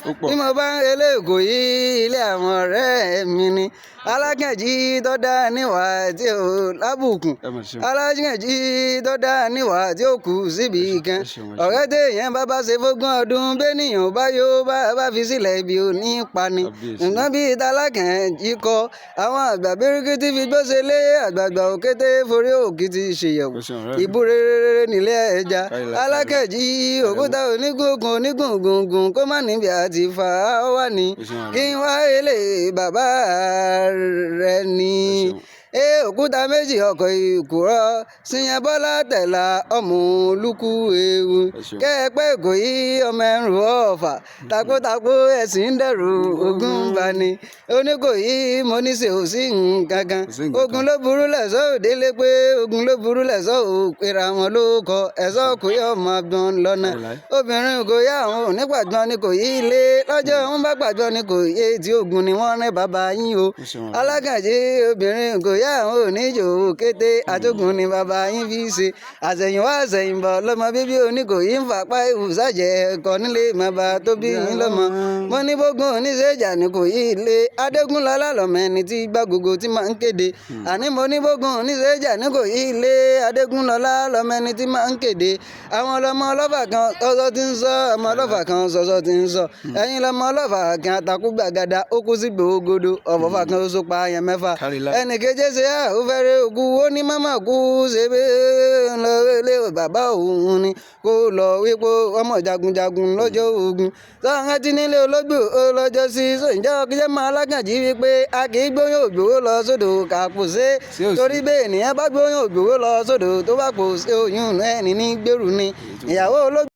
bí mo bá ń relé Èkó yìí ilé àwọn ọ̀rẹ́ mi ni alákànjí tó dá níwà tí ò lábùkún alákànjí tó dá níwà tí ó kù síbi kan ọ̀rẹ́ téèyàn bá ṣe fógún ọdún bẹ́nìyàn bá yóò bá fi sílẹ̀ ibi ò ní pani ṣùgbọ́n bí tálákànjí kọ àwọn àgbà bíríkìtì fi gbóṣe lé àgbààgbà òkété forí òkìtì ṣèyẹ̀wò ìbúrere nílé ẹja alákànjí òkúta onígungun kó má níbi àti fà á wà ní kí n wá ilé bàbá rẹ ní òkúta méjì ọkọ̀ ìkùrọ̀ síyẹn bọ́lá tẹ̀lá ọmọ olúkú ewu kẹ́ẹ̀pẹ́ Èkó yìí ọmọ ẹrù ọ̀fà takótakó ẹ̀sìn dẹ̀rù ogun bani Oníkòyí mo ní ṣe ò sí nǹkan kan ogun ló burú lẹ̀sọ́ òdélé pé ogun ló burú lẹ̀sọ́ òpèrà wọn ló kọ ẹ̀sọ́ kò yọ ọmọ àgbọn lọ́nà obìnrin kò yá àwọn onígbàgbọ́n ni kò yí ilé lọ́jọ́ wọn bá gbàgbọ́ ni kò yé tí ogun ni wọ́n rẹ́ bàbá yín o alákànjí obìnrin kò yá àwọn oníjò kété àtògùn ni bàbá yín fi ṣe àṣẹ̀yìnwá àṣẹ̀yìnbọ̀ lọ́mọ bíbí Oníkòyí ń fapá ìwùsàjẹ́ ẹ̀kọ́ nílé bàbá tó bí yín lọ́mọ mo ní bógun oníṣẹ́jà ni kò yí ilé Adégúnlọlá lọ́mọ ẹni tí gbàgbogbo tí máa ń kéde àní mo ní bógun oníṣẹ́jà ni kò yí ilé Adégúnlọlá lọ́mọ ẹni tí máa ń kéde àwọn ọlọ́mọ ọlọ́fà kan ọ̀sọ̀ ti ń sọ ọmọ ọlọ́fà kan sọ̀sọ̀ ti ń sọ ẹ̀yin lọ́mọ ọlọ́fà kan àtàkù gbàgàdà ó kú sí gbòógòdò ọ̀fọ̀fà kan ó so pa àyàn mẹ́fà ẹnì keje ṣe ó fẹ́rẹ̀ òkú ó ní mọ́mọ́ kú ṣe bẹ́ẹ̀ lọ ilé bàbá òun ni kó lọ wípé ọmọ jagunjagun lọ́jọ́ ogun sọ́hán tí nílé ológbò lọ́jọ́ sí sọ́njọ́ kíjẹ́ máa lákànjí wípé a kì í gbóyún ògbówó lọ sódò kàpò ṣe torí bẹ́ẹ̀ ènìyàn bá gbóyún ògbówó lọ sódò tó bá pò ṣe oyún ẹni ní gbèrú ni ìyàwó ológbò.